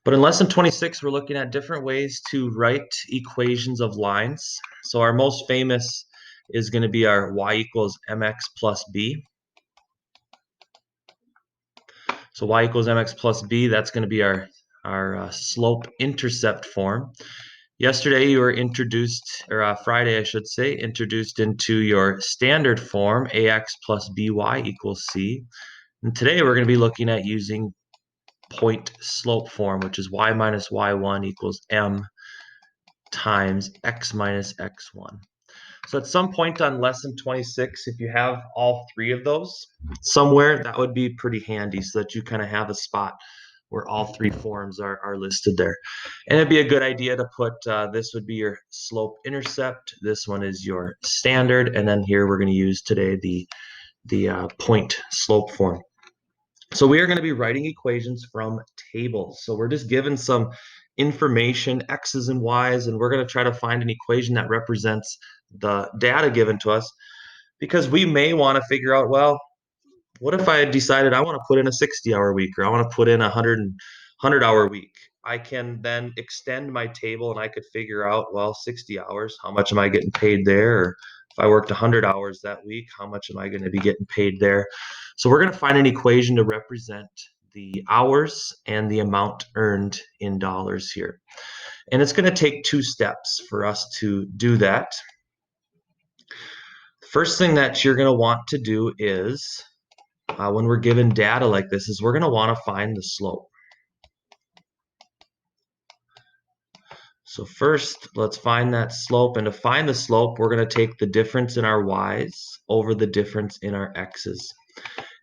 But in lesson 26, we're looking at different ways to write equations of lines. So our most famous is going to be our y equals mx plus b. So y equals mx plus b, that's going to be our slope-intercept form. Yesterday you were introduced, or Friday I should say, introduced into your standard form, ax plus by equals c. And today we're going to be looking at using point slope form, which is y minus y1 equals m times x minus x1. So at some point on lesson 26, if you have all three of those somewhere, that would be pretty handy so that you kind of have a spot where all three forms are listed there. And it'd be a good idea to put, this would be your slope intercept, this one is your standard, and then here we're going to use today the point slope form. So we are going to be writing equations from tables. So we're just given some information, x's and y's, and we're going to try to find an equation that represents the data given to us, because we may want to figure out, well, what if I had decided I want to put in a 60-hour week, or I want to put in a 100-hour week? I can then extend my table and I could figure out, well, 60 hours, how much am I getting paid there? Or if I worked 100 hours that week, how much am I going to be getting paid there? So we're going to find an equation to represent the hours and the amount earned in dollars here. And it's going to take 2 steps for us to do that. First thing that you're going to want to do is, when we're given data like this, is we're going to want to find the slope. So first, let's find that slope. And to find the slope, we're going to take the difference in our y's over the difference in our x's.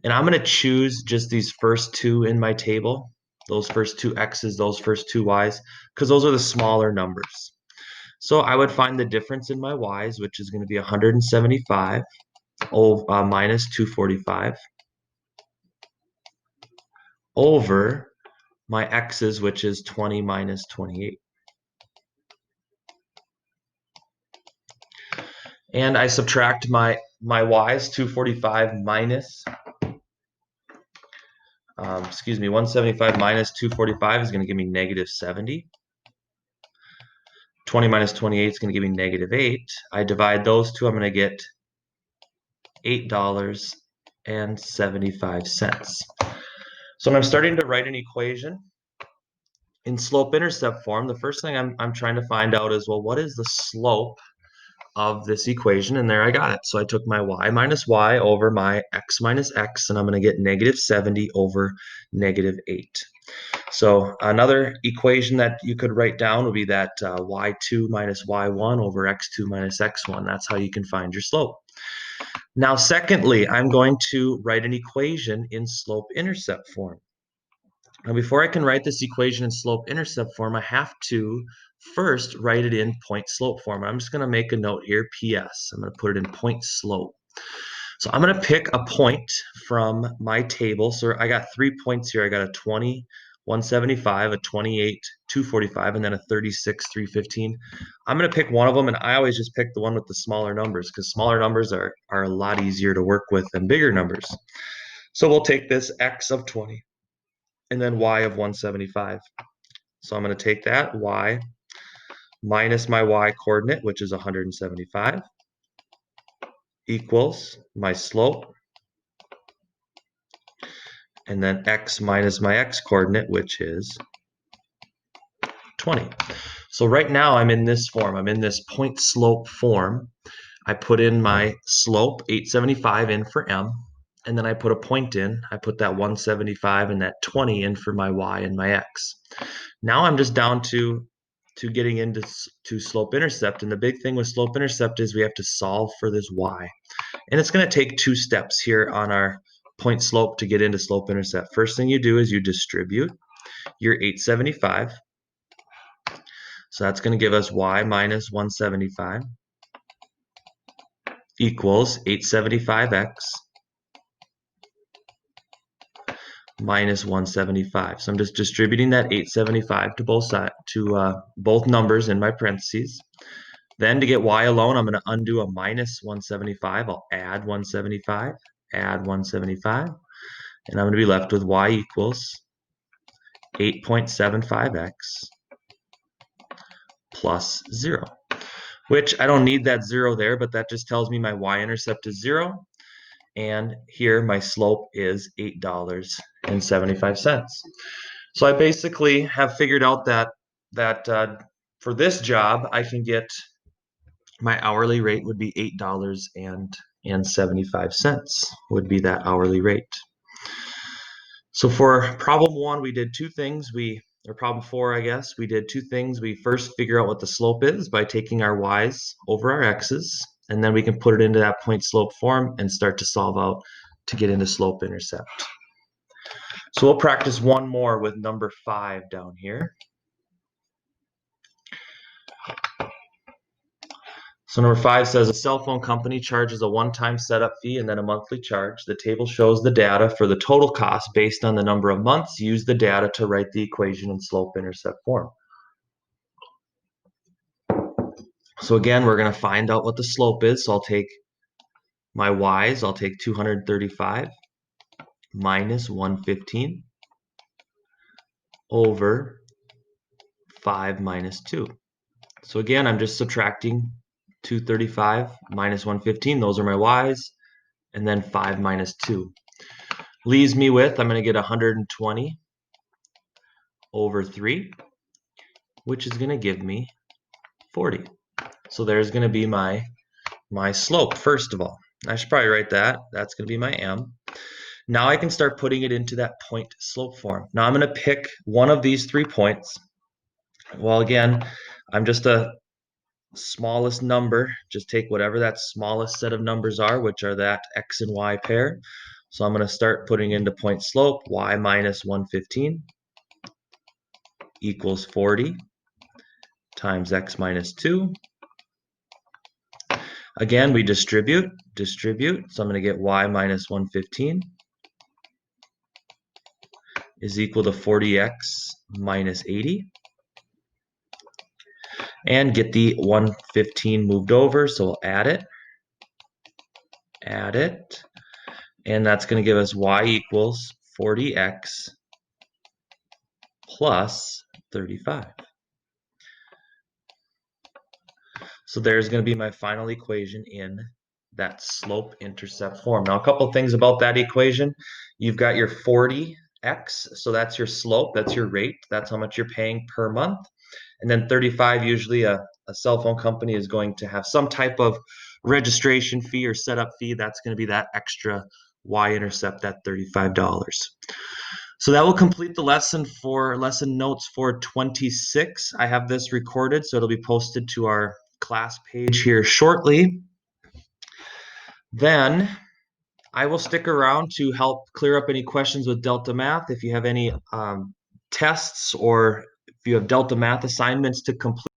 And I'm going to choose just these first two in my table, those first two x's, those first two y's, because those are the smaller numbers. So I would find the difference in my y's, which is going to be 175 minus 245, over my x's, which is 20 minus 28. And I subtract my y's, 245 minus, 175 minus 245 is going to give me negative 70. 20 minus 28 is going to give me negative 8. I divide those two, I'm going to get $8.75. So when I'm starting to write an equation in slope-intercept form, the first thing I'm trying to find out is, well, what is the slope of this equation? And there I got it. So I took my y minus y over my x minus x, and I'm going to get negative 70 over negative 8. So another equation that you could write down would be that y2 minus y1 over x2 minus x1. That's how you can find your slope. Now, secondly, I'm going to write an equation in slope-intercept form. Now, before I can write this equation in slope-intercept form, I have to first write it in point-slope form. I'm just going to make a note here, PS. I'm going to put it in point-slope. So I'm going to pick a point from my table. So I got 3 points here. I got a 20, 175, a 28, 245, and then a 36, 315. I'm going to pick one of them, and I always just pick the one with the smaller numbers, because smaller numbers are a lot easier to work with than bigger numbers. So we'll take this x of 20 and then y of 175. So I'm going to take that y minus my y coordinate, which is 175, equals my slope, and then x minus my x coordinate, which is 20. So right now I'm in this form. I'm in this point slope form. I put in my slope, 875, in for m, and then I put a point in. I put that 175 and that 20 in for my y and my x. Now I'm just down to getting into slope intercept, and the big thing with slope intercept is we have to solve for this y. And it's going to take 2 steps here on our point slope to get into slope intercept. First thing you do is you distribute your 875. So that's going to give us y minus 175 equals 875x minus 175. So I'm just distributing that 875 to both sides, to both numbers in my parentheses. Then to get y alone, I'm going to undo a minus 175. I'll add 175, add 175, and I'm going to be left with y equals 8.75x plus 0, which I don't need that 0 there, but that just tells me my y-intercept is 0. And here my slope is $8.75. So I basically have figured out that for this job, I can get my hourly rate would be $8.75 would be that hourly rate. So for problem 1, we did two things. Or problem 4, I guess, we did two things. We first figure out what the slope is by taking our y's over our x's, and then we can put it into that point slope form and start to solve out to get into slope intercept. So we'll practice one more with number 5 down here. So number 5 says a cell phone company charges a one-time setup fee and then a monthly charge. The table shows the data for the total cost based on the number of months. Use the data to write the equation in slope-intercept form. So again, we're going to find out what the slope is. So I'll take my y's. I'll take 235 minus 115 over 5 minus 2. So again, I'm just subtracting 235 minus 115. Those are my y's. And then 5 minus 2. Leaves me with, I'm going to get 120 over 3, which is going to give me 40. So there's going to be my slope, first of all. I should probably write that. That's going to be my m. Now I can start putting it into that point slope form. Now I'm going to pick one of these 3 points. Well, again, I'm just a smallest number. Just take whatever that smallest set of numbers are, which are that x and y pair. So I'm going to start putting into point slope. Y minus 115 equals 40 times x minus 2. Again, we distribute. So I'm going to get y minus 115 is equal to 40x minus 80. And get the 115 moved over, so we'll add it. And that's going to give us y equals 40x plus 35. So there's going to be my final equation in that slope-intercept form. Now, a couple things about that equation. You've got your 40x, so that's your slope, that's your rate, that's how much you're paying per month. And then 35, usually a cell phone company is going to have some type of registration fee or setup fee. That's going to be that extra y-intercept, that $35. So that will complete the lesson notes for 26. I have this recorded, so it'll be posted to our class page here shortly. Then I will stick around to help clear up any questions with Delta Math. If you have any tests or if you have Delta Math assignments to complete,